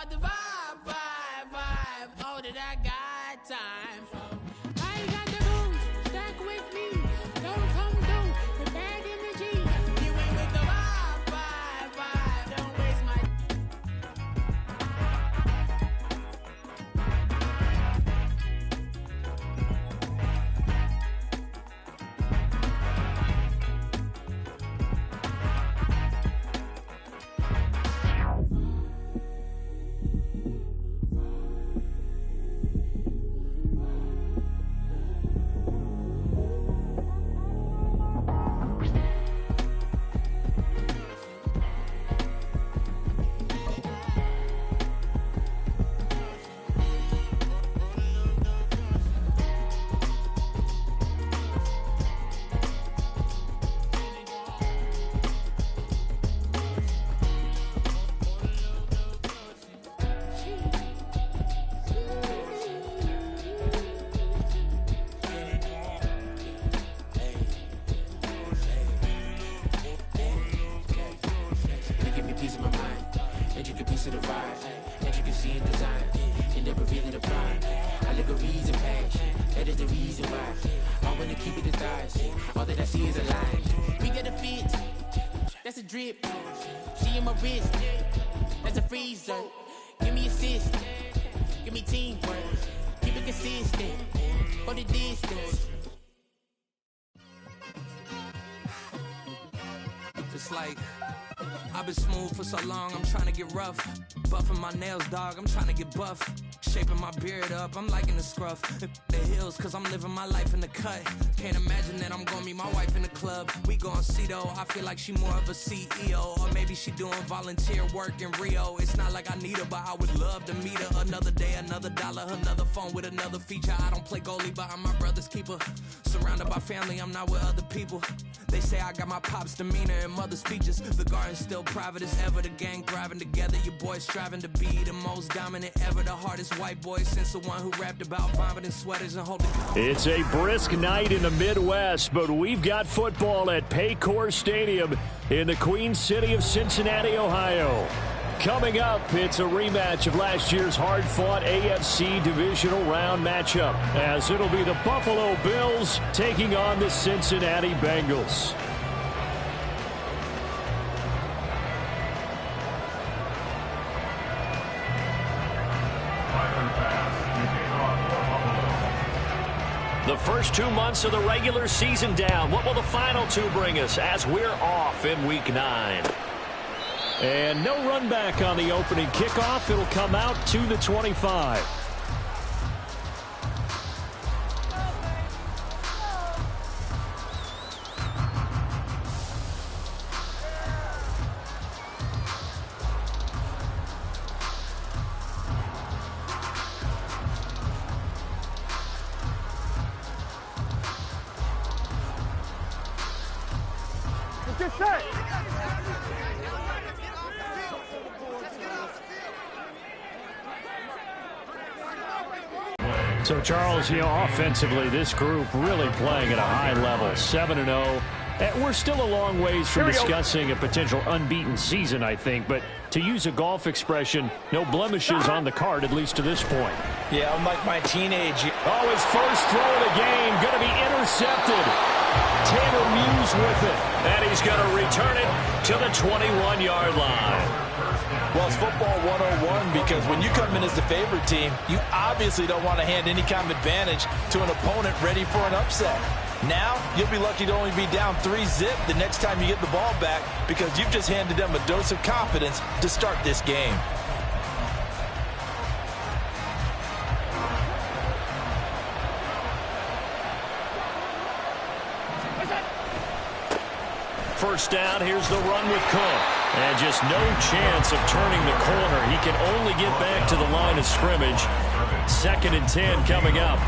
about the vibe, vibe, vibe. Oh, that I got time. I ain't got the rules, stack with me. Don't come through with bad energy. You ain't with the vibe, vibe, vibe. Don't waste my drip. She in my wrist. That's a freezer. Give me assist. Give me teamwork. Keep it consistent. For the distance. It's like I've been smooth for so long, I'm trying to get rough. Buffing my nails, dog, I'm trying to get buff. Shaping my beard up, I'm liking the scruff. The heels, cause I'm living my life in the cut. Can't imagine that I'm gonna meet my wife in the club. We gon' see though, I feel like she more of a CEO. Or maybe she doing volunteer work in Rio. It's not like I need her, but I would love to meet her. Another day, another dollar, another phone with another feature. I don't play goalie, but I'm my brother's keeper. Surrounded by family, I'm not with other people. They say I got my pop's demeanor and mother's features. The garden's still private as ever. The gang thriving together. Your boys striving to be the most dominant ever. The hardest white boy since the one who rapped about vomiting sweaters and holding. It's a brisk night in the Midwest, but we've got football at Paycor Stadium in the Queen City of Cincinnati, Ohio. Coming up, it's a rematch of last year's hard-fought AFC divisional round matchup, as it'll be the Buffalo Bills taking on the Cincinnati Bengals. The first 2 months of the regular season down. What will the final two bring us as we're off in Week 9? And no run back on the opening kickoff. It'll come out to the 25. Get set. So, Charles, offensively, this group really playing at a high level, 7-0. And we're still a long ways from discussing a potential unbeaten season, I think. But to use a golf expression, no blemishes on the card, at least to this point. Yeah, unlike my teenage. Oh, his first throw of the game going to be intercepted. Tanner Muse with it. And he's going to return it to the 21-yard line. Well, it's football 101 because when you come in as the favorite team, you obviously don't want to hand any kind of advantage to an opponent ready for an upset. Now, you'll be lucky to only be down 3-zip the next time you get the ball back because you've just handed them a dose of confidence to start this game. First down, here's the run with Cook. And just no chance of turning the corner. He can only get back to the line of scrimmage. 2nd and 10 coming up.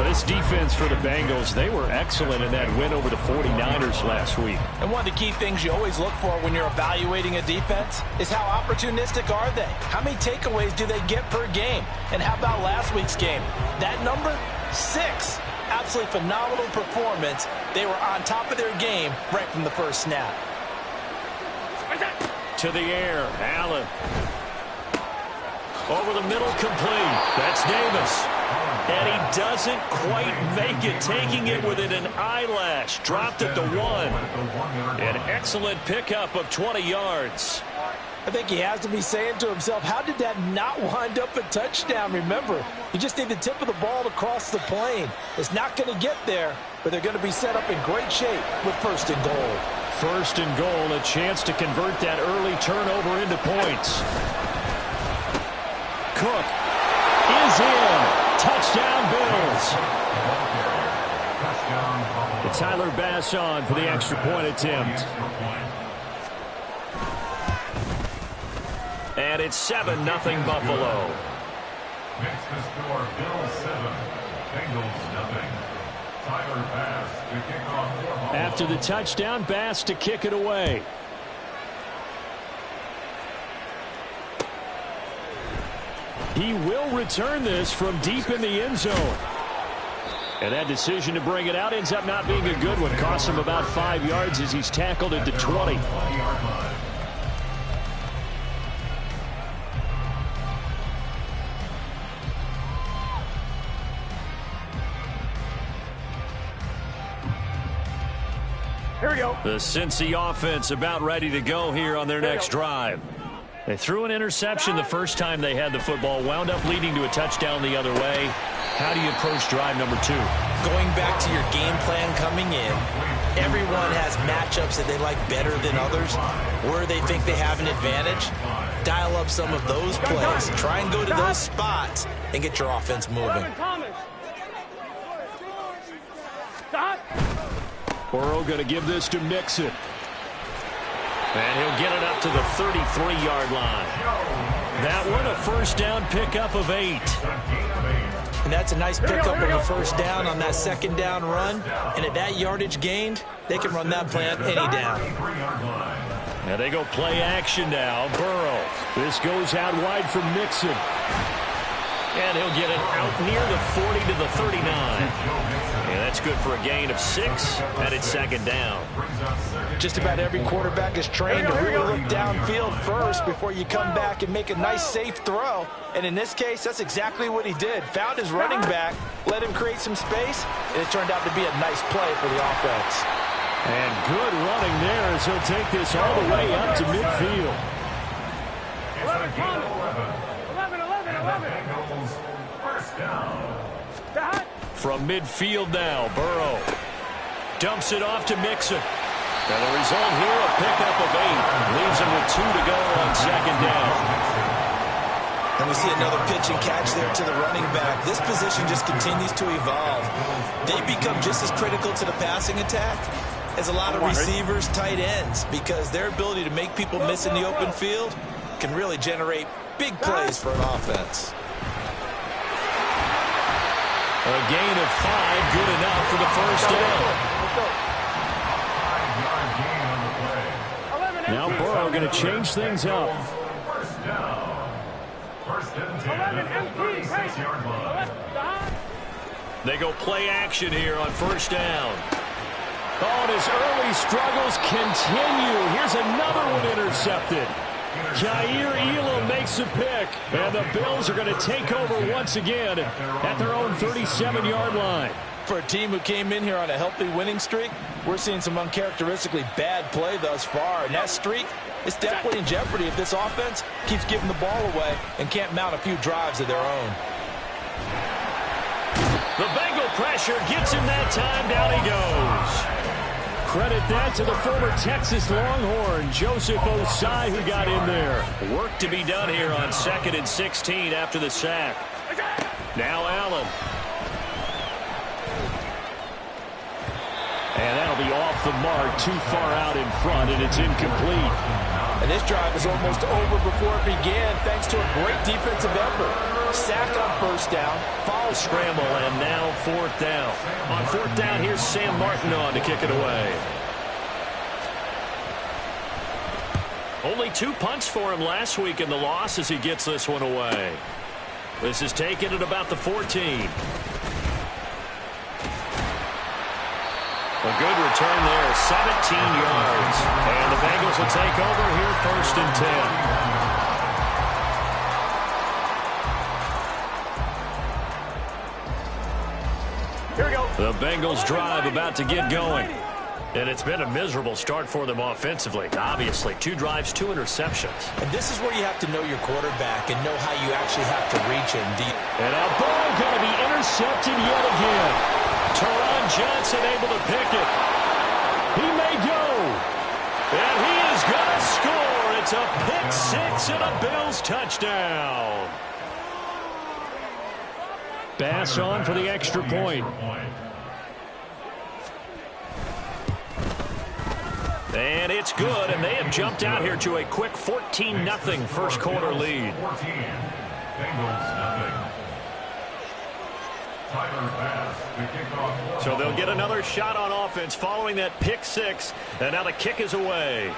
This defense for the Bengals, they were excellent in that win over the 49ers last week. And one of the key things you always look for when you're evaluating a defense is how opportunistic are they? How many takeaways do they get per game? And how about last week's game? That number? 6. Absolutely phenomenal performance. They were on top of their game right from the first snap. To the air, Allen. Over the middle, complete. That's Davis. And he doesn't quite make it, taking it within an eyelash. Dropped at the 1. An excellent pickup of 20 yards. I think he has to be saying to himself, how did that not wind up a touchdown? Remember, you just need the tip of the ball to cross the plane. It's not going to get there, but they're going to be set up in great shape with 1st and goal. 1st and goal, a chance to convert that early turnover into points. Cook is in. Touchdown, Bills. And Tyler Bass on for the extra point attempt. And it's 7-0 Buffalo. Makes the score Bills 7, Bengals nothing. Tyler Bass to kick off for Buffalo. After the touchdown, Bass to kick it away. He will return this from deep in the end zone. And that decision to bring it out ends up not being a good one. Costs him about 5 yards as he's tackled at the 20. Here we go. The Cincy offense about ready to go here on their next drive. They threw an interception the first time they had the football, wound up leading to a touchdown the other way. How do you approach drive number 2? Going back to your game plan coming in, everyone has matchups that they like better than others, where they think they have an advantage. Dial up some of those plays, try and go to those spots, and get your offense moving. Burrow going to give this to Mixon. And he'll get it up to the 33-yard line. That one, a first down pickup of 8. And that's a nice pickup of a first down on that second down run. And at that yardage gained, they can run that play on any down. Now they go play action now. Burrow. This goes out wide from Mixon. And he'll get it out near the 40 to the 39. And that's good for a gain of 6, and it's second down. Just about every quarterback is trained to really look downfield first before you come back and make a nice safe throw. And in this case, that's exactly what he did. Found his running back, let him create some space, and it turned out to be a nice play for the offense. And good running there as he'll take this all the way up to midfield. 11. First down. From midfield now, Burrow dumps it off to Mixon. And the result here, a pickup of 8. Leaves him with 2 to go on second down. And we see another pitch and catch there to the running back. This position just continues to evolve. They become just as critical to the passing attack as a lot of receivers, tight ends, because their ability to make people miss in the open field can really generate big plays for an offense. A gain of 5, good enough for the first down. Now Burrow going to change things up. First down. First and 10 at the 36-yard line. They go play action here on first down. Oh, and his early struggles continue. Here's another one intercepted. Jair Elam makes a pick, and the Bills are going to take over once again at their own 37-yard line. For a team who came in here on a healthy winning streak, we're seeing some uncharacteristically bad play thus far, and that streak is definitely in jeopardy if this offense keeps giving the ball away and can't mount a few drives of their own. The Bengal pressure gets him that time. Down he goes. Credit that to the former Texas Longhorn, Joseph Osai, who got in there. Work to be done here on 2nd and 16 after the sack. Now Allen. And that'll be off the mark, too far out in front, and it's incomplete. And this drive is almost over before it began, thanks to a great defensive effort. Sack on first down, Foul scramble, and now 4th down. On 4th down, here's Sam Martin on to kick it away. Only 2 punts for him last week in the loss as he gets this one away. This is taken at about the 14. A good return there, 17 yards. And the Bengals will take over here 1st and 10. Bengals drive about to get going. And it's been a miserable start for them offensively. Obviously, 2 drives, 2 interceptions. And this is where you have to know your quarterback and know how you actually have to reach him deep. And a ball going to be intercepted yet again. Teron Johnson able to pick it. He may go. And he is going to score. It's a pick 6 and a Bills touchdown. Bass on for the extra point. And it's good, and they have jumped out here to a quick 14-0 first quarter lead. 14, Bengals nothing. Tyler Bass, the kickoff. So they'll get another shot on offense following that pick 6, and now the kick is away.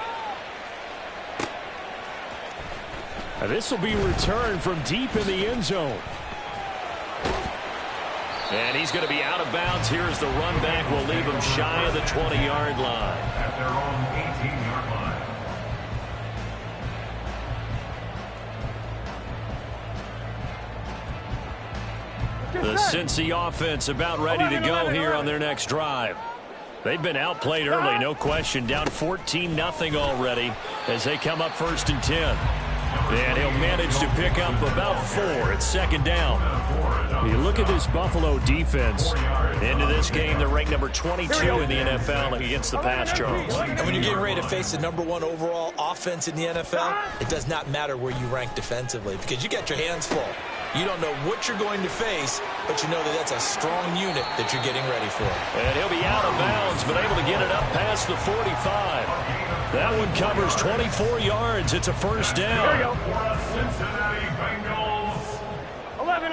This will be returned from deep in the end zone. And he's going to be out of bounds here as the run back will leave him shy of the 20-yard line. At their own 18-yard line. The Cincy offense about ready to go here on their next drive. They've been outplayed early, no question. Down 14-0 already as they come up 1st and 10. And he'll manage to pick up about 4 at 2nd down. You look at this Buffalo defense. Into this game, they're ranked number 22 in the NFL against the pass, Charles. And when you're getting ready to face the number 1 overall offense in the NFL, it does not matter where you rank defensively because you got your hands full. You don't know what you're going to face, but you know that that's a strong unit that you're getting ready for. And he'll be out of bounds, but able to get it up past the 45. That one covers 24 yards. It's a first down. Here we go. Cincinnati Bengals. 11.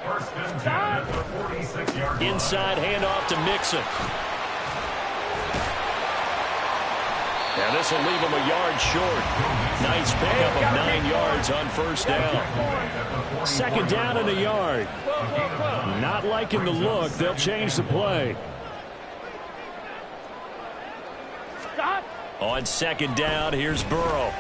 First and 10 at the 46-yard line. Inside handoff to Mixon. And this will leave him a yard short. Nice pickup of 9 yards on first down. 2nd down and a yard. Not liking the look. They'll change the play. On 2nd down, here's Burrow.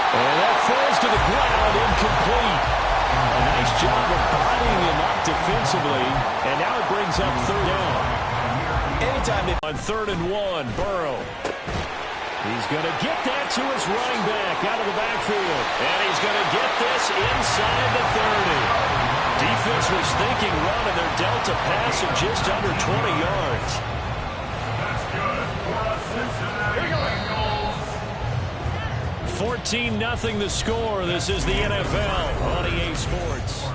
And that falls to the ground, incomplete. A nice job of bodying him up defensively. And now it brings up 3rd down. Anytime On 3rd and 1, Burrow. He's going to get that to his running back out of the backfield. And he's going to get this inside the 30. Defense was thinking run, and they're dealt a pass of just under 20 yards. That's good for the Cincinnati Bengals. 14-0 the score. This is the NFL on EA Sports.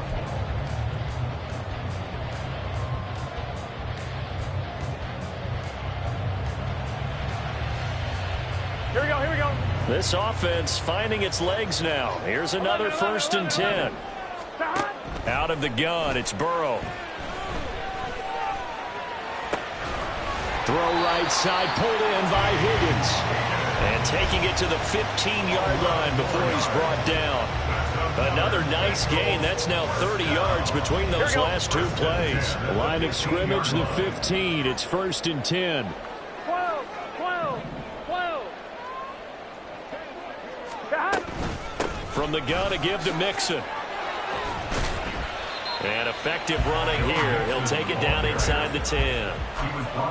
Here we go. This offense finding its legs now. Here's another 1st and 10. Out of the gun, it's Burrow. Throw right side, pulled in by Higgins. And taking it to the 15-yard line before he's brought down. Another nice gain. That's now 30 yards between those last 2 plays. Line of scrimmage, the 15. It's 1st and 10. 12. From the gun to give to Mixon. And effective running here. He'll take it down inside the 10.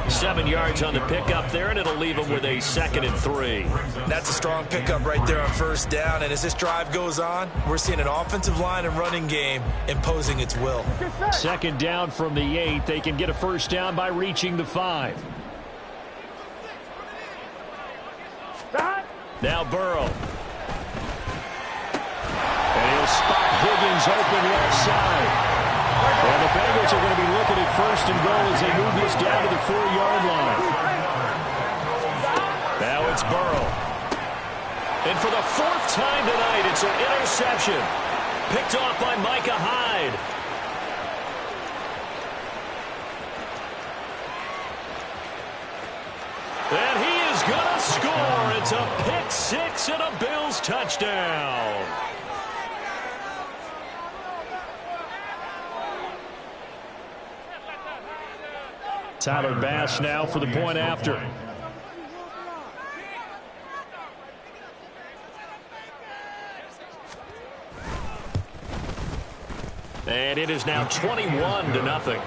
7 yards on the pickup there, and it'll leave him with a 2nd and 3. That's a strong pickup right there on 1st down. And as this drive goes on, we're seeing an offensive line and running game imposing its will. 2nd down from the 8. They can get a 1st down by reaching the 5. Now Burrow. And he'll spot Higgins open left side. And the Bengals are going to be looking at 1st and goal as they move this down to the 4-yard line. Now it's Burrow. And for the 4th time tonight, it's an interception. Picked off by Micah Hyde. And he is going to score. It's a pick 6 and a Bills touchdown. Tyler Bass now for the point after. And it is now 21-0.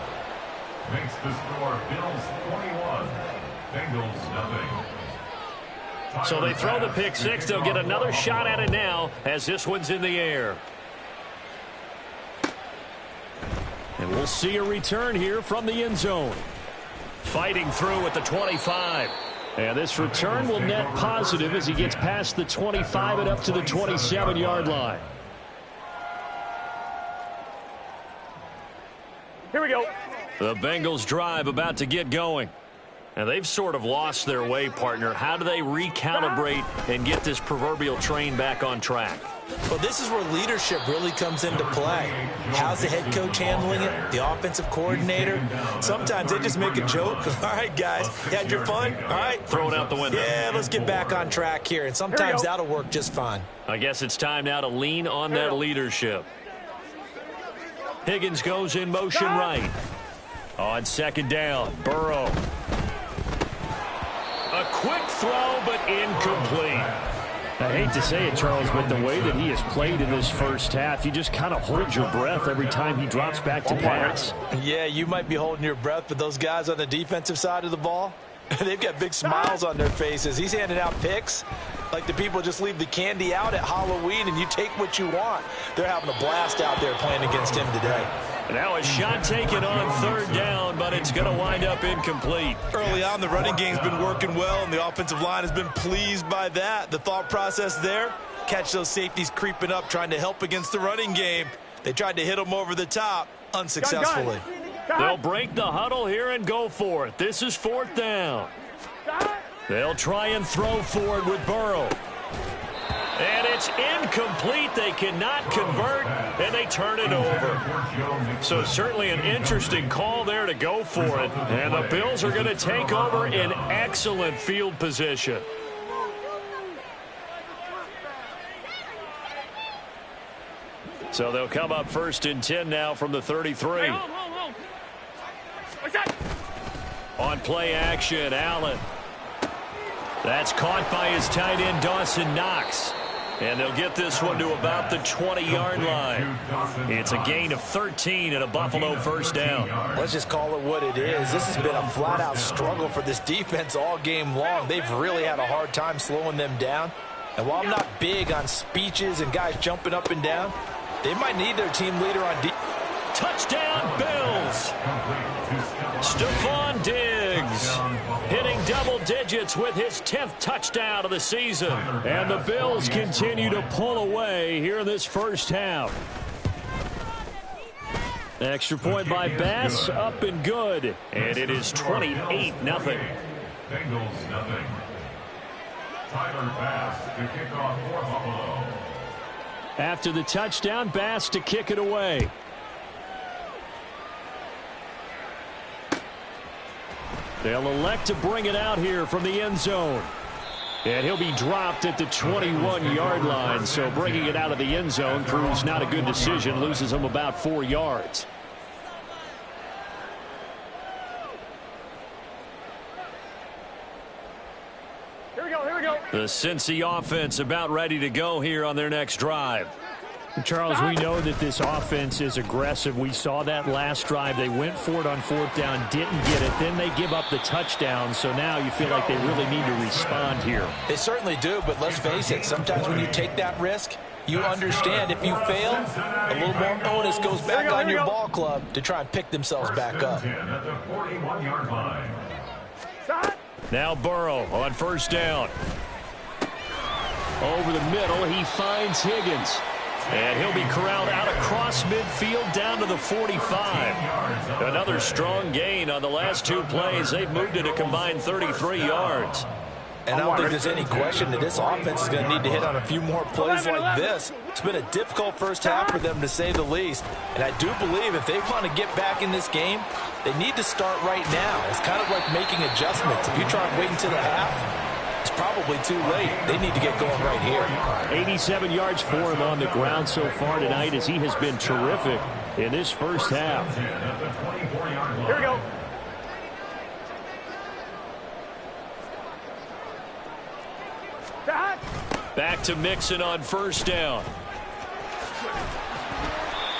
Makes the score Bills 21, Bengals nothing. So they throw the pick six. They'll get another shot at it now as this one's in the air. And we'll see a return here from the end zone. Fighting through at the 25. And this return will net positive as he gets past the 25 and up to the 27-yard line. Here we go. The Bengals drive about to get going. And they've sort of lost their way, partner. How do they recalibrate and get this proverbial train back on track? Well, this is where leadership really comes into play. How's the head coach handling it? The offensive coordinator? Sometimes they just make a joke. All right, guys, you had your fun? All right. Throw it out the window. Yeah, let's get back on track here. And sometimes that'll work just fine. I guess it's time now to lean on that leadership. Higgins goes in motion right. On second down, Burrow. A quick throw, but incomplete. I hate to say it, Charles, but the way that he has played in this first half, you just kind of hold your breath every time he drops back to pass. Yeah, you might be holding your breath, but those guys on the defensive side of the ball, they've got big smiles on their faces. He's handing out picks like the people just leave the candy out at Halloween and you take what you want. They're having a blast out there playing against him today. Now a shot taken on third down, but it's going to wind up incomplete. Early on, the running game's been working well, and the offensive line has been pleased by that. The thought process there, catch those safeties creeping up, trying to help against the running game. They tried to hit them over the top, unsuccessfully. They'll break the huddle here and go for it. This is fourth down. They'll try and throw for it with Burrow. And it's incomplete. They cannot convert, and they turn it over. So certainly an interesting call there to go for it. And the Bills are going to take over in excellent field position. So they'll come up first and 10 now from the 33. On play action, Allen. That's caught by his tight end, Dawson Knox. And they'll get this one to about the 20-yard line. It's a gain of 13 and a Buffalo first down. Let's just call it what it is. This has been a flat-out struggle for this defense all game long. They've really had a hard time slowing them down. And while I'm not big on speeches and guys jumping up and down, they might need their team leader on defense. Touchdown, Bills! Stephon Diggs hitting double digits with his 10th touchdown of the season. And the Bills continue to pull away here in this first half. Extra point by Bass, up and good. And it is 28-0. Bengals nothing. Tyler Bass to kick off for Buffalo. After the touchdown, Bass to kick it away. They'll elect to bring it out here from the end zone. And he'll be dropped at the 21-yard line. So bringing it out of the end zone proves not a good decision. Loses him about 4 yards. Here we go. The Cincy offense about ready to go here on their next drive. Charles, we know that this offense is aggressive. We saw that last drive. They went for it on fourth down, didn't get it. Then they give up the touchdown. So now you feel like they really need to respond here. They certainly do, but let's face it. Sometimes when you take that risk, you understand if you fail, a little more onus goes back on your ball club to try and pick themselves back up. At the 41-yard line. Now Burrow on first down. Over the middle, he finds Higgins. And he'll be corralled out across midfield down to the 45. Another strong gain on the last two plays. They've moved it a combined 33 yards. And I don't think there's any question that this offense is going to need to hit on a few more plays like this. It's been a difficult first half for them, to say the least. And I do believe if they want to get back in this game, they need to start right now. It's kind of like making adjustments. If you try and wait until the half, it's probably too late. They need to get going right here. 87 yards for him on the ground so far tonight, as he has been terrific in this first half. Here we go. Back to Mixon on first down.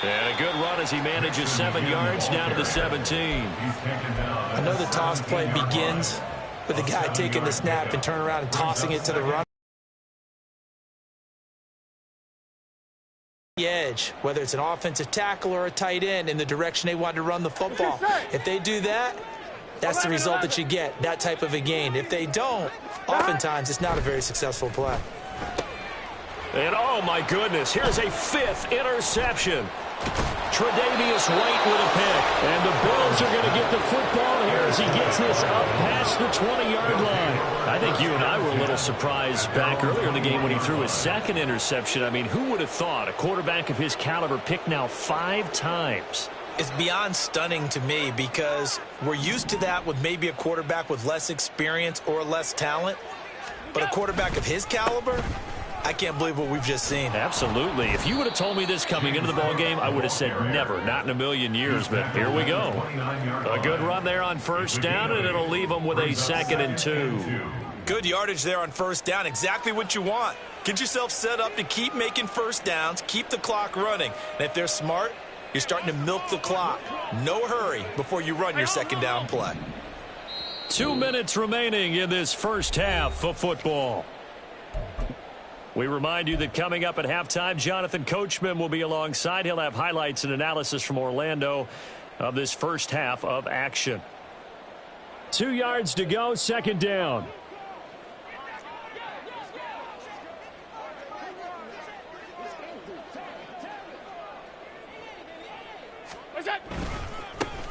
And a good run as he manages 7 yards down to the 17. I know the toss play begins with the guy taking the snap and turning around and tossing it to the runner. The edge, whether it's an offensive tackle or a tight end, in the direction they want to run the football. If they do that, that's the result that you get, that type of a gain. If they don't, oftentimes it's not a very successful play. And oh my goodness, here's a 5th interception. Tre'Davious White with a pick. And the Bills are going to get the football here as he gets this up past the 20-yard line. I think you and I were a little surprised back earlier in the game when he threw his 2nd interception. I mean, who would have thought a quarterback of his caliber picked now 5 times? It's beyond stunning to me because we're used to that with maybe a quarterback with less experience or less talent. But a quarterback of his caliber, I can't believe what we've just seen. Absolutely. If you would have told me this coming into the ballgame, I would have said never, not in a million years. But here we go. A good run there on 1st down, and it'll leave them with a 2nd and 2. Good yardage there on 1st down. Exactly what you want. Get yourself set up to keep making 1st downs, keep the clock running. And if they're smart, you're starting to milk the clock. No hurry before you run your 2nd down play. 2 minutes remaining in this first half of football. We remind you that coming up at halftime, Jonathan Coachman will be alongside. He'll have highlights and analysis from Orlando of this first half of action. 2 yards to go, 2nd down.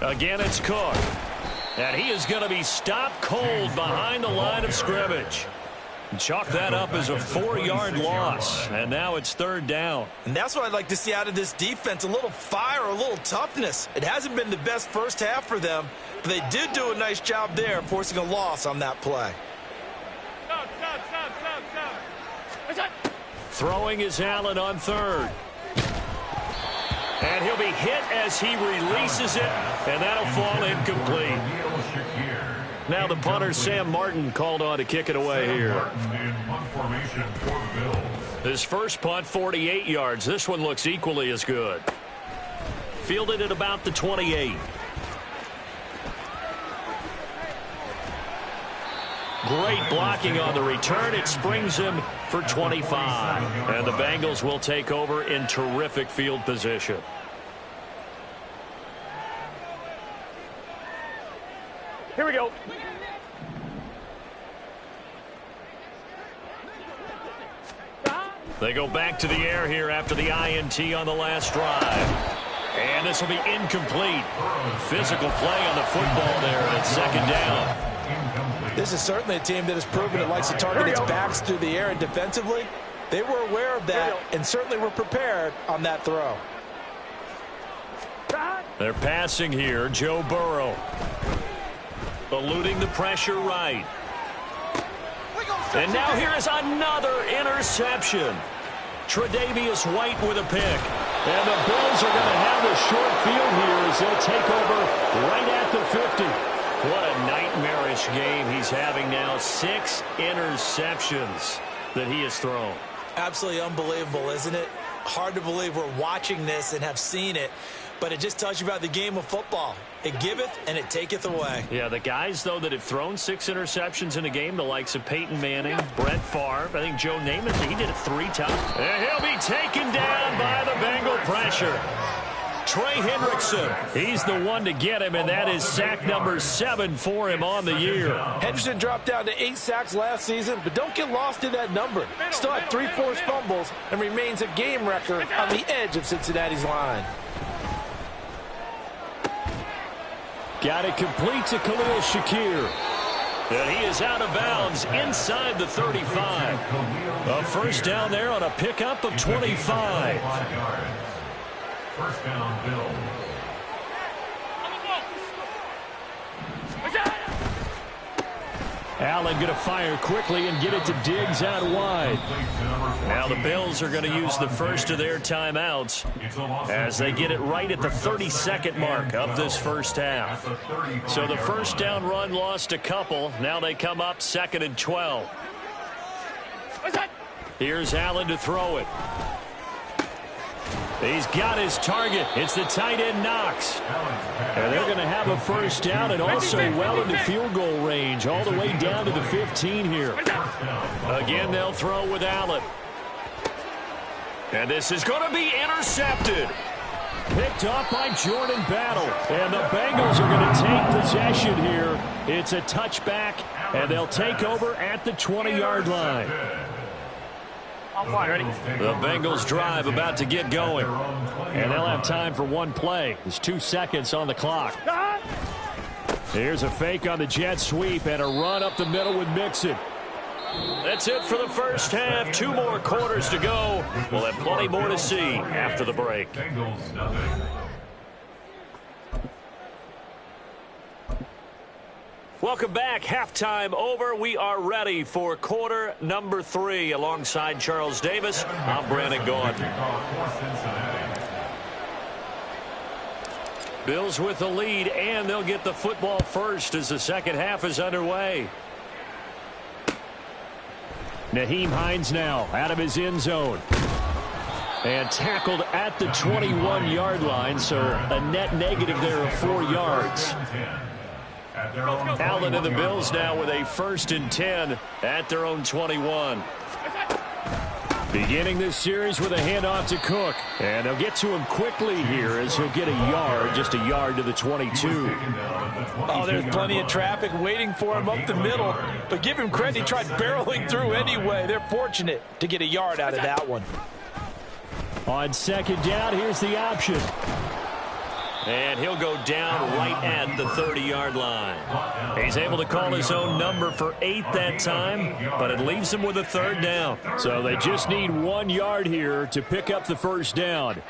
Again, it's Cook. And he is going to be stopped cold behind the line of scrimmage. Chalk that up as a 4-yard loss, and now it's 3rd down. And that's what I'd like to see out of this defense, a little fire, a little toughness. It hasn't been the best first half for them, but they did do a nice job there, forcing a loss on that play. Throwing is Allen on 3rd. And he'll be hit as he releases it, and that'll fall incomplete. Now the punter, Sam Martin, called on to kick it away here. His first punt, 48 yards. This one looks equally as good. Fielded at about the 28. Great blocking on the return. It springs him for 25. And the Bengals will take over in terrific field position. Here we go. They go back to the air here after the INT on the last drive. And this will be incomplete. Physical play on the football there, and it's 2nd down. This is certainly a team that has proven it likes to target its backs through the air, and defensively, they were aware of that and certainly were prepared on that throw. They're passing here. Joe Burrow. Eluding the pressure right. And now here is another interception. Tre'Davious White with a pick. And the Bills are going to have the short field here as they'll take over right at the 50. What a nightmarish game he's having now. 6 interceptions that he has thrown. Absolutely unbelievable, isn't it? Hard to believe we're watching this and have seen it. But it just tells you about the game of football. It giveth and it taketh away. Yeah, the guys, though, that have thrown 6 interceptions in a game, the likes of Peyton Manning, Brett Favre, I think Joe Namath, he did it 3 times. And he'll be taken down by the Bengal pressure. Trey Hendrickson, he's the one to get him, and that is sack number 7 for him on the year. Henderson dropped down to 8 sacks last season, but don't get lost in that number. Still had 3 forced fumbles and remains a game record on the edge of Cincinnati's line. Got it complete to Khalil Shakir. And he is out of bounds inside the 35. A first down there on a pickup of 25. First down, Bill. Allen going to fire quickly and get it to Diggs out wide. Now the Bills are going to use the first of their timeouts as they get it right at the 32nd mark of this first half. So the first down run lost a couple. Now they come up 2nd and 12. Here's Allen to throw it. He's got his target. It's the tight end Knox. And they're going to have a first down and also well into field goal range, all the way down to the 15 here. Again, they'll throw with Allen. And this is going to be intercepted. Picked up by Jordan Battle. And the Bengals are going to take possession here. It's a touchback, and they'll take over at the 20-yard line. Ready? The Bengals drive about to get going. And they'll have time for one play. There's 2 seconds on the clock. Here's a fake on the jet sweep and a run up the middle with Mixon. That's it for the first half. 2 more quarters to go. We'll have plenty more to see after the break. Bengals nothing. Welcome back. Halftime over. We are ready for quarter number 3. Alongside Charles Davis, I'm Brandon Gaughan. Bills with the lead, and they'll get the football first as the second half is underway. Nyheim Hines now out of his end zone. And tackled at the 21-yard line, so a net negative there of 4 yards. Allen and the Bills now with a 1st and 10 at their own 21. Beginning this series with a handoff to Cook. And they'll get to him quickly here as he'll get a yard, just a yard to the 22. Oh, there's plenty of traffic waiting for him up the middle. But give him credit, he tried barreling through anyway. They're fortunate to get a yard out of that one. On second down, here's the option. And he'll go down right at the 30-yard line. He's able to call his own number for 8 that time, but it leaves him with a 3rd down. So they just need 1 yard here to pick up the first down.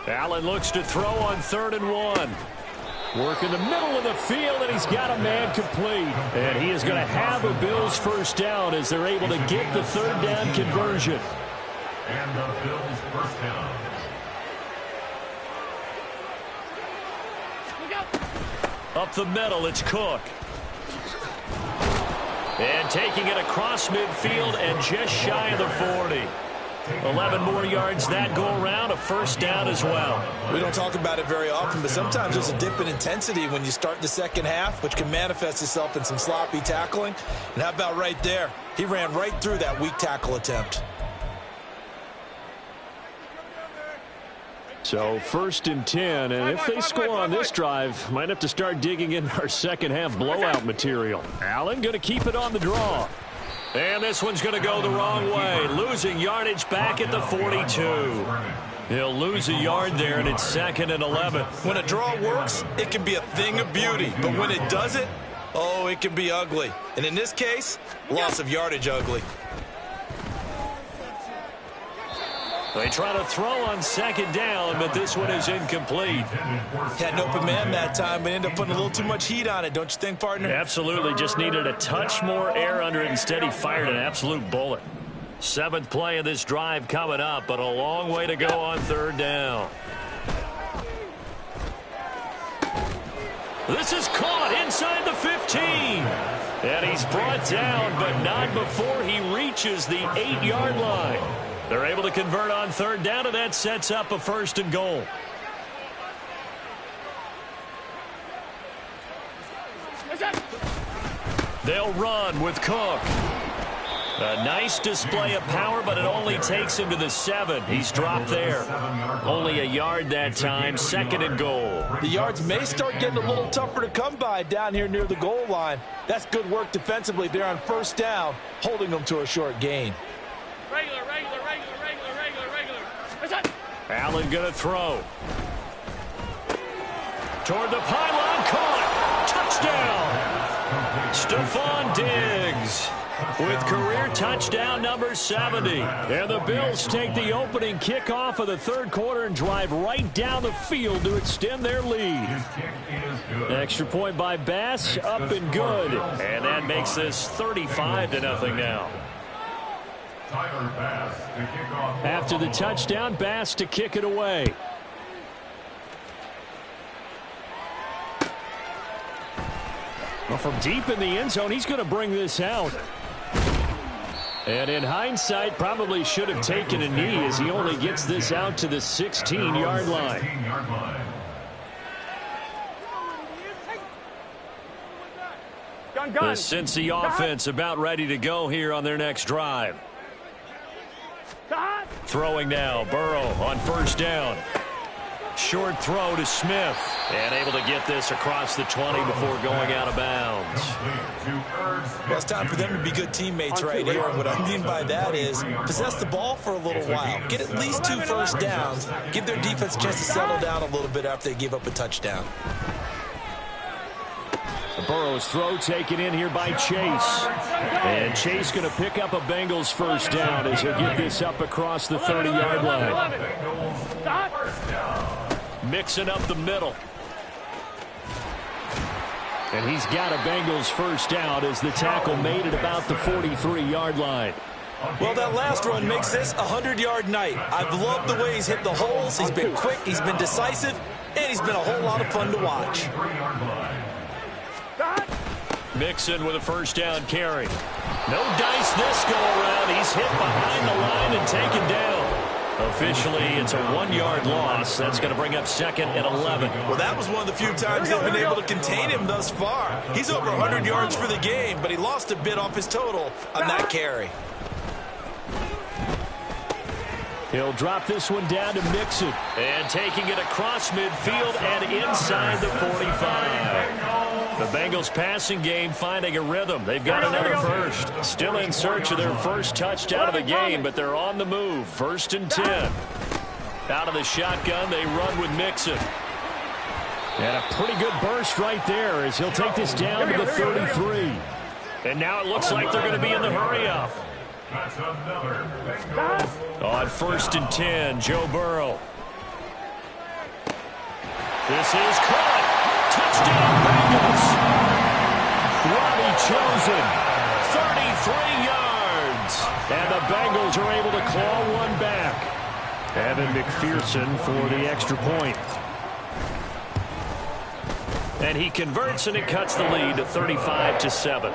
Allen looks to throw on 3rd and 1. Work in the middle of the field, and he's got a man complete. And he is going to have a Bills first down as they're able to get the 3rd down conversion. And the Bills first down. Up the middle, it's Cook. And taking it across midfield and just shy of the 40. 11 more yards that go around, a first down as well. We don't talk about it very often, but sometimes there's a dip in intensity when you start the second half, which can manifest itself in some sloppy tackling. And how about right there? He ran right through that weak tackle attempt. So 1st and 10, and if they score on this drive, might have to start digging in our second half blowout material. Allen going to keep it on the draw. And this one's going to go the wrong way, losing yardage back at the 42. He'll lose a yard there, and it's 2nd and 11. When a draw works, it can be a thing of beauty. But when it doesn't, oh, it can be ugly. And in this case, loss of yardage ugly. They try to throw on 2nd down, but this one is incomplete. Had an open man that time, but ended up putting a little too much heat on it, don't you think, partner? Absolutely. Just needed a touch more air under it. Instead, he fired an absolute bullet. 7th play of this drive coming up, but a long way to go on 3rd down. This is caught inside the 15. And he's brought down, but not before he reaches the 8-yard line. They're able to convert on 3rd down, and that sets up a 1st and goal. They'll run with Cook. A nice display of power, but it only takes him to the 7. He's dropped there. Only a yard that time, 2nd and goal. The yards may start getting a little tougher to come by down here near the goal line. That's good work defensively there on 1st down, holding them to a short gain. Regular. Allen going to throw. Toward the pylon, caught. Touchdown. Stephon Diggs with career touchdown number 70. And the Bills take the opening kickoff of the 3rd quarter and drive right down the field to extend their lead. Extra point by Bass, up and good. And that makes this 35-0 now. After the touchdown, Bass to kick it away. Well, from deep in the end zone, he's going to bring this out. And in hindsight, probably should have taken a knee as he only gets this out to the 16-yard line. The Cincy offense about ready to go here on their next drive. Throwing now, Burrow on first down. Short throw to Smith. And able to get this across the 20 before going out of bounds. Well, it's time for them to be good teammates right here. And what I mean by that is possess the ball for a little while. Get at least 2 first downs. Give their defense a chance to settle down a little bit after they give up a touchdown. Burrow's throw taken in here by Chase. And Chase going to pick up a Bengals first down as he'll get this up across the 30-yard line. Mixing up the middle. And he's got a Bengals first down as the tackle made it about the 43-yard line. Well, that last run makes this a 100-yard night. I've loved the way he's hit the holes. He's been quick, he's been decisive, and he's been a whole lot of fun to watch. Mixon with a first down carry. No dice this go around. He's hit behind the line and taken down. Officially, it's a 1-yard loss. That's going to bring up 2nd and 11. Well, that was one of the few times they've been able to contain him thus far. He's over 100 yards for the game, but he lost a bit off his total on that carry. He'll drop this one down to Mixon. And taking it across midfield and inside the 45. The Bengals passing game finding a rhythm. They've got another first. Still in search of their first touchdown of the game, but they're on the move. 1st and 10. Out of the shotgun, they run with Mixon. And a pretty good burst right there as he'll take this down to the 33. And now it looks like they're going to be in the hurry-up. On 1st and 10, Joe Burrow. This is caught. Touchdown Bengals. Robbie chosen. 33 yards. And the Bengals are able to claw one back. Evan McPherson for the extra point. And he converts and it cuts the lead to 35-7.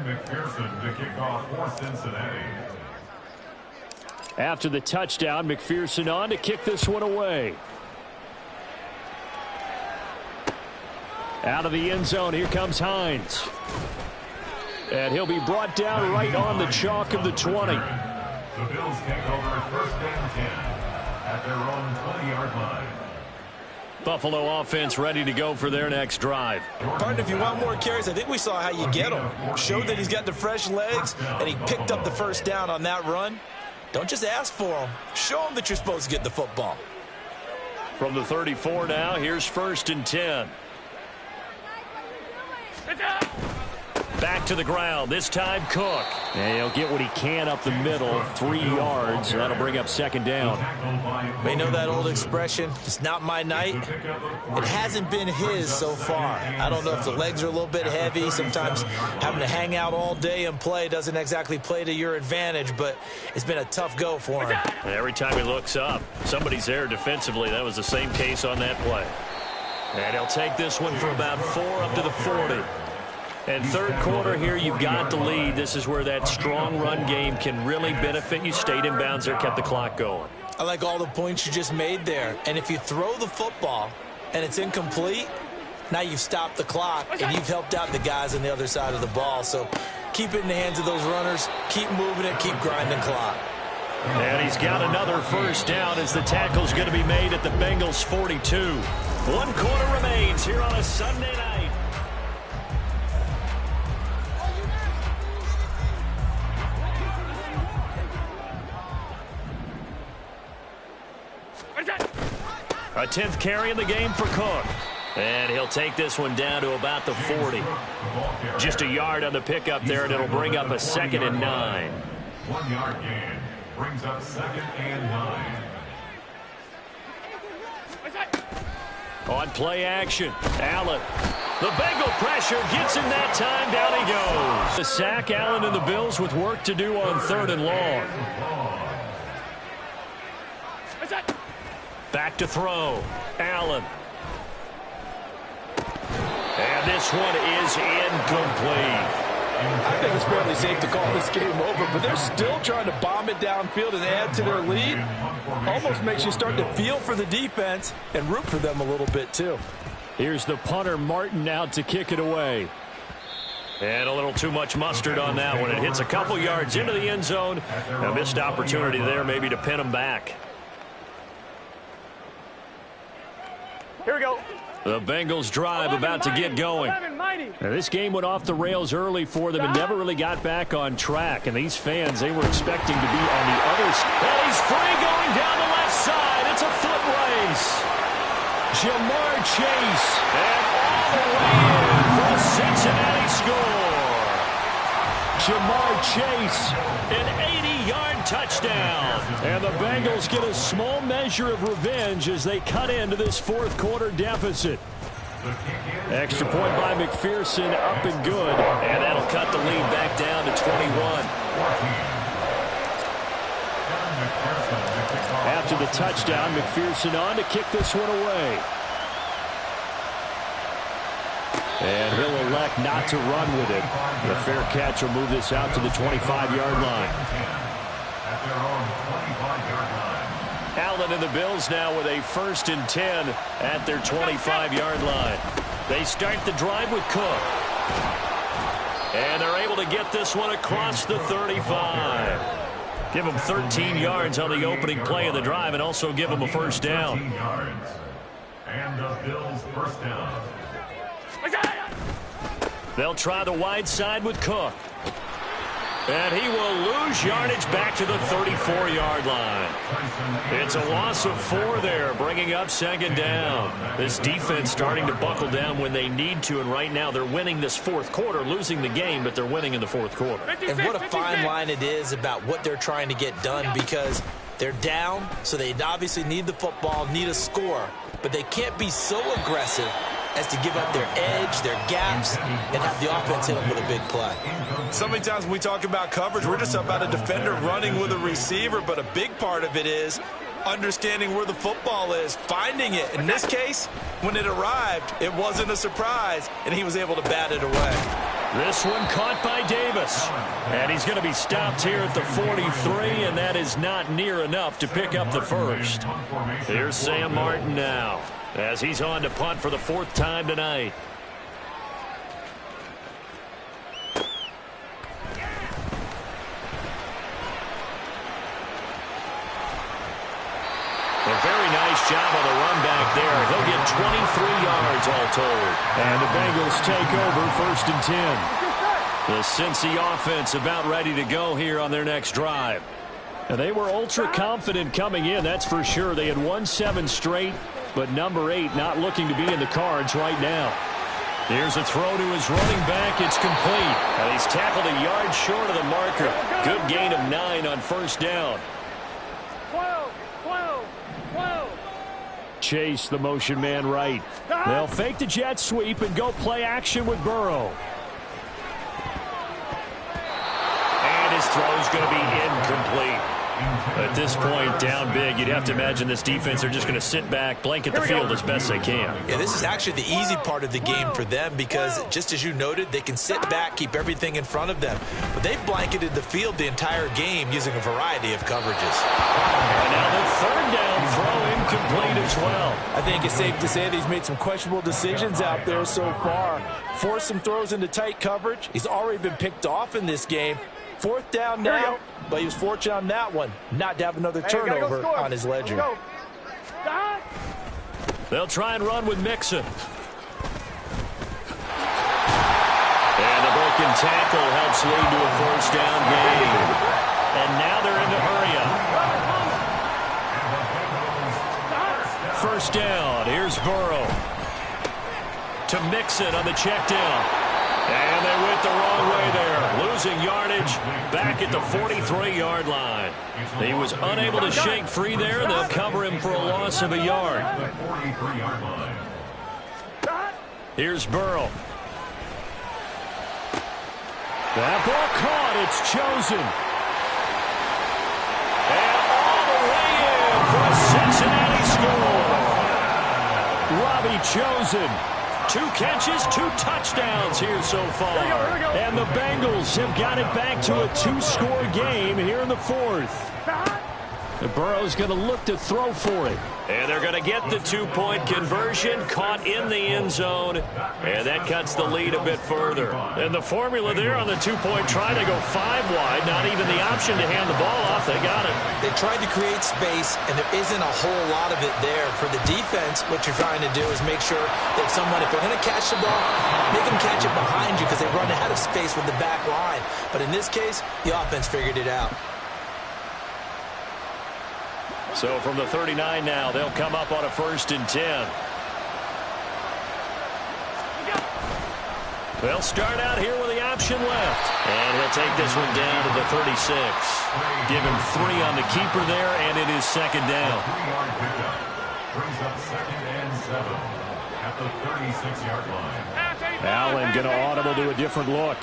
McPherson to kick off for Cincinnati. After the touchdown, McPherson on to kick this one away. Out of the end zone, here comes Hines. And he'll be brought down right on the chalk of the 20. The Bills take over 1st and 10 at their own 20-yard line. Buffalo offense ready to go for their next drive. Partner, if you want more carries, I think we saw how you get him. Showed that he's got the fresh legs, and he picked up the first down on that run. Don't just ask for him. Show him that you're supposed to get the football. From the 34 now, here's 1st and 10. Back to the ground, this time Cook. And he'll get what he can up the middle, 3 yards, and that'll bring up 2nd down. They know that old expression, it's not my night. It hasn't been his so far. I don't know if the legs are a little bit heavy. Sometimes having to hang out all day and play doesn't exactly play to your advantage, but it's been a tough go for him. And every time he looks up, somebody's there defensively. That was the same case on that play. And he'll take this one for about 4 up to the 40. And 3rd quarter here, you've got the lead. This is where that strong run game can really benefit you. Stayed in bounds there, kept the clock going. I like all the points you just made there. And if you throw the football and it's incomplete, now you've stopped the clock and you've helped out the guys on the other side of the ball. So keep it in the hands of those runners. Keep moving it. Keep grinding clock. And he's got another first down as the tackle's going to be made at the Bengals 42. 1 quarter remains here on a Sunday night. A 10th carry in the game for Cook. And he'll take this one down to about the 40. Just a yard on the pickup there, and it'll bring up a 2nd and 9. 1 yard gain brings up 2nd and 9. On play action, Allen. The Bengal pressure gets him that time. Down he goes. The sack, Allen and the Bills with work to do on 3rd and long. Back to throw. Allen. And this one is incomplete. I think it's fairly safe to call this game over, but they're still trying to bomb it downfield and add to their lead. Almost makes you start to feel for the defense and root for them a little bit too. Here's the punter, Martin, out to kick it away. And a little too much mustard on that one. It hits a couple yards into the end zone. A missed opportunity there maybe to pin them back. Here we go. The Bengals drive about to get going. Now, this game went off the rails early for them and never really got back on track. And these fans, they were expecting to be on the other side. And he's free going down the left side. It's a foot race. Jamar Chase. And all the way in for a Cincinnati score. Jamar Chase, an 80-yard touchdown. And the Bengals get a small measure of revenge as they cut into this fourth quarter deficit. Extra point by McPherson, up and good. And that'll cut the lead back down to 21. After the touchdown, McPherson on to kick this one away. And he'll elect not to run with it. The fair catch will move this out to the 25-yard line. Allen and the Bills now with a 1st and 10 at their 25-yard line. They start the drive with Cook. And they're able to get this one across the 35. Give them 13 yards on the opening play of the drive and also give them a first down. And the Bills first down. They'll try the wide side with Cook. And he will lose yardage back to the 34-yard line. It's a loss of 4 there, bringing up 2nd down. This defense starting to buckle down when they need to, and right now they're winning this fourth quarter, losing the game, but they're winning in the fourth quarter. And what a fine line it is about what they're trying to get done, because they're down, so they obviously need the football, need a score, but they can't be so aggressive as to give up their edge, their gaps, and have the offense hit them with a big play. So many times when we talk about coverage, we're just about a defender running with a receiver, but a big part of it is understanding where the football is, finding it. In this case, when it arrived, it wasn't a surprise, and he was able to bat it away. This one caught by Davis. And he's going to be stopped here at the 43, and that is not near enough to pick up the first. Here's Sam Martin now, as he's on to punt for the 4th time tonight. A very nice job on the run back there. He'll get 23 yards all told. And the Bengals take over 1st and 10. The Cincy offense about ready to go here on their next drive. And they were ultra confident coming in, that's for sure. They had won 7 straight, but number 8 not looking to be in the cards right now. Here's a throw to his running back. It's complete. And he's tackled a yard short of the marker. Good gain of 9 on 1st down. 12. Chase, the motion man right. They'll fake the jet sweep and go play action with Burrow. And his throw's going to be incomplete. At this point, down big, you'd have to imagine this defense are just going to sit back, blanket the field as best they can. Yeah, this is actually the easy part of the game for them because, just as you noted, they can sit back, keep everything in front of them. But they've blanketed the field the entire game using a variety of coverages. And now the 3rd down throw incomplete as well. I think it's safe to say that he's made some questionable decisions out there so far. Forced some throws into tight coverage. He's already been picked off in this game. 4th down now, but he was fortunate on that one not to have another turnover on his ledger. They'll try and run with Mixon. And the broken tackle helps lead to a 1st down gain. And now they're into hurry up. 1st down. Here's Burrow. To Mixon on the check down. And they went the wrong way there. Losing yardage back at the 43-yard line. He was unable to shake free there, and they'll cover him for a loss of a yard. Here's Burrow. That ball caught. It's chosen. And all the way in for a Cincinnati score. Robbie Chosen 2 catches, 2 touchdowns here so far. And the Bengals have got it back to a 2-score game here in the 4th. Burrow's going to look to throw for it. And they're going to get the 2-point conversion, caught in the end zone, and that cuts the lead a bit further. And the formula there on the 2-point try, they go 5 wide, not even the option to hand the ball off. They got it. They tried to create space, and there isn't a whole lot of it there. For the defense, what you're trying to do is make sure that if they're going to catch the ball, make them catch it behind you because they run out of space with the back line. But in this case, the offense figured it out. So from the 39 now, they'll come up on a 1st and 10. They'll start out here with the option left. And he'll take this one down to the 36. Give him 3 on the keeper there, and it is 2nd down. 3-yard pickup brings up 2nd and 7 at the 36-yard line. Allen going to audible to a different look.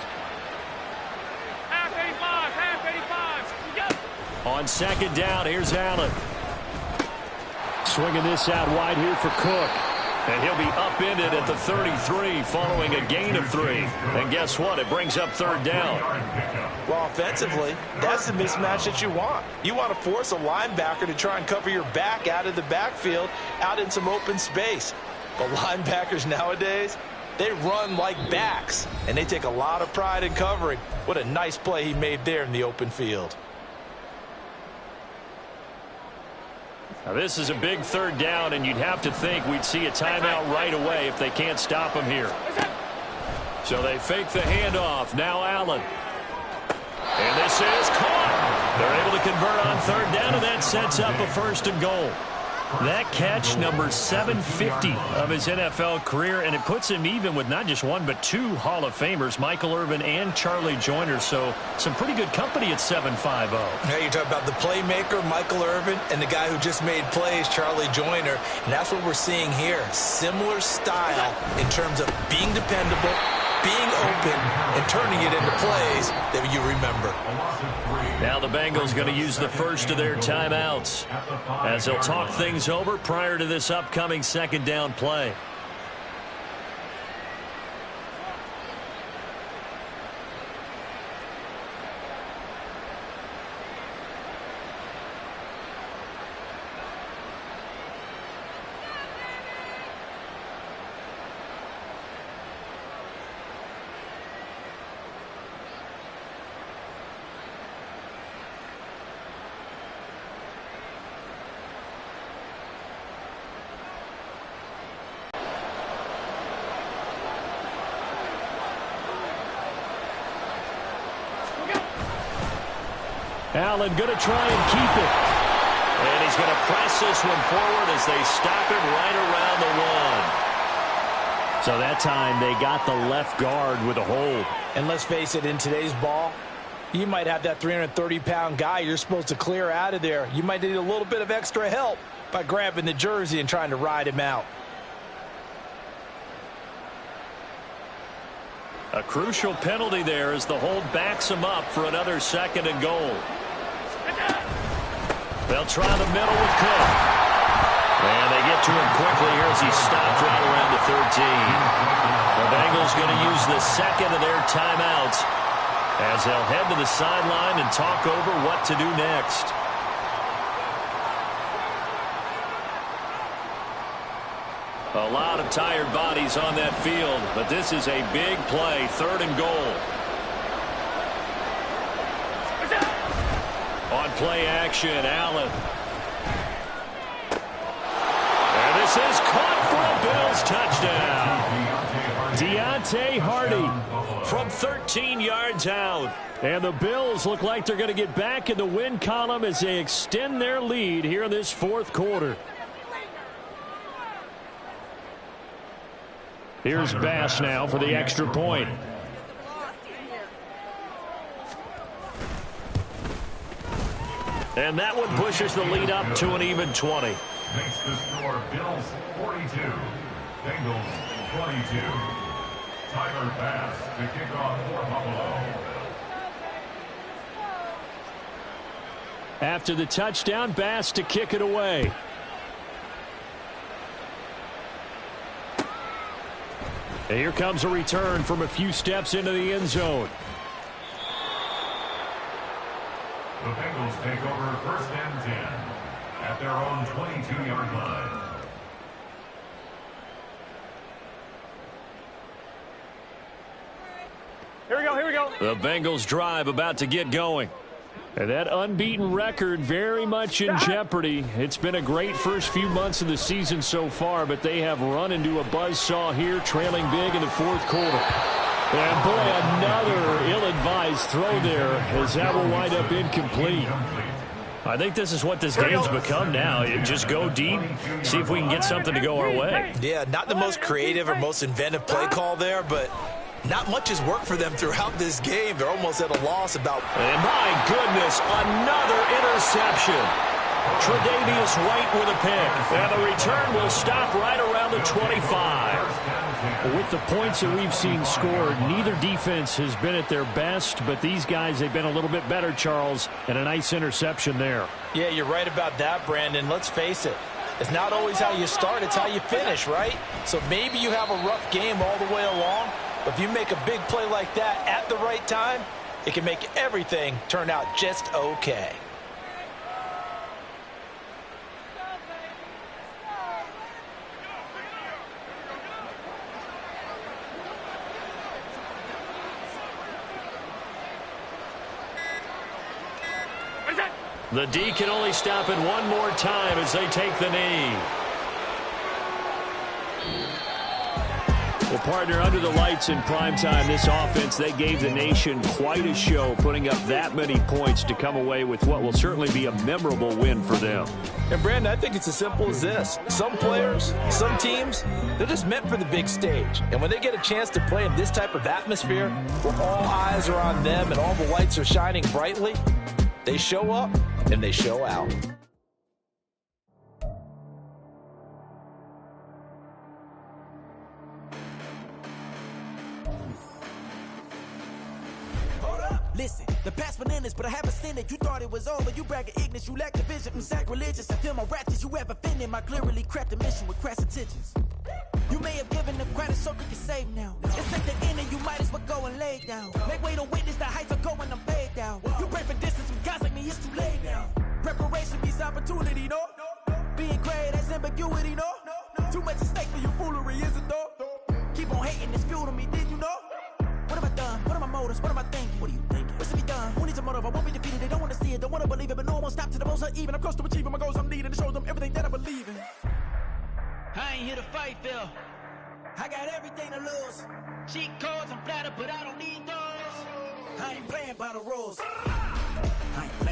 Half 85. On 2nd down, here's Allen. Swinging this out wide here for Cook. And he'll be upended at the 33 following a gain of 3. And guess what? It brings up 3rd down. Well, offensively, that's the mismatch that you want. You want to force a linebacker to try and cover your back out of the backfield, out in some open space. But linebackers nowadays, they run like backs, and they take a lot of pride in covering. What a nice play he made there in the open field. Now this is a big 3rd down, and you'd have to think we'd see a timeout right away if they can't stop him here. So they fake the handoff. Now Allen. And this is caught. They're able to convert on 3rd down, and that sets up a 1st and goal. That catch, number 750 of his NFL career, and it puts him even with not just 1 but 2 Hall of Famers, Michael Irvin and Charlie Joyner. So some pretty good company at 750. Now you talk about the playmaker, Michael Irvin, and the guy who just made plays, Charlie Joyner. And that's what we're seeing here. Similar style in terms of being dependable, being open, and turning it into plays that you remember. Now the Bengals going to use the first of their timeouts as they'll talk things over prior to this upcoming 2nd down play. Allen going to try and keep it. And he's going to press this one forward as they stop him right around the 1. So that time they got the left guard with a hold. And let's face it, in today's ball, you might have that 330-pound guy you're supposed to clear out of there. You might need a little bit of extra help by grabbing the jersey and trying to ride him out. A crucial penalty there as the hold backs him up for another 2nd and goal. They'll try the middle with Cook. And they get to him quickly here as he stopped right around the 13. The Bengals going to use the 2nd of their timeouts as they'll head to the sideline and talk over what to do next. A lot of tired bodies on that field, but this is a big play, 3rd and goal. On play action, Allen. And this is caught for a Bills touchdown. Deontay Hardy from 13 yards out. And the Bills look like they're going to get back in the win column as they extend their lead here in this 4th quarter. Here's Bass now for the extra point. And that one pushes the lead up to an even 20. Makes the score Bills 42, Bengals 22. Tyler Bass to kick off for Buffalo. After the touchdown, Bass to kick it away. And here comes a return from a few steps into the end zone. The Bengals take over 1st and 10 at their own 22-yard line. Here we go, here we go. The Bengals drive about to get going. And that unbeaten record very much in jeopardy. It's been a great first few months of the season so far, but they have run into a buzzsaw here, trailing big in the 4th quarter. And boy, another ill-advised throw there, as that will wind up incomplete. I think this is what this game's become now. Just go deep, see if we can get something to go our way. Yeah, not the most creative or most inventive play call there, but not much has worked for them throughout this game. They're almost at a loss about... And my goodness, another interception. Tre'Davious White with a pick. And the return will stop right around the 25. With the points that we've seen scored, neither defense has been at their best, but these guys, they've been a little bit better, Charles, and a nice interception there. Yeah, you're right about that, Brandon. Let's face it. It's not always how you start, it's how you finish, right? So maybe you have a rough game all the way along, but if you make a big play like that at the right time, it can make everything turn out just okay. The D can only stop it one more time as they take the knee. Well, partner, under the lights in primetime, this offense, they gave the nation quite a show, putting up that many points to come away with what will certainly be a memorable win for them. And, Brandon, I think it's as simple as this. Some players, some teams, they're just meant for the big stage. And when they get a chance to play in this type of atmosphere, where all eyes are on them and all the lights are shining brightly, they show up and they show out. Listen, the past bananas, but I haven't seen it. You thought it was over, you bragging ignorance, you lack the vision. Sacrilegious, I feel my wrath as you ever offended. My clearly crafted mission with crass intentions. You may have given the credit so you can save now. It's like the end and you might as well go and lay down. Make way to witness the heights are going, I'm paid down. You pray for distance with guys like me, it's too late now. Preparation beats opportunity, no? Being great, that's ambiguity, no? Too much at stake for your foolery, is it though? Keep on hating, it's fuel to me, did you know? What have I done? What are my motives? What am I thinking? What are you thinking? What's to be done? Who needs a motive? I won't be defeated. They don't want to see it, don't want to believe it, but no one won't stop to the most uneven. I'm close to achieving my goals. I'm needing to show them everything that I believe in. I ain't here to fight, Phil. I got everything to lose. Cheat codes, I'm flattered, but I don't need those. I ain't playing by the rules. I ain't playing.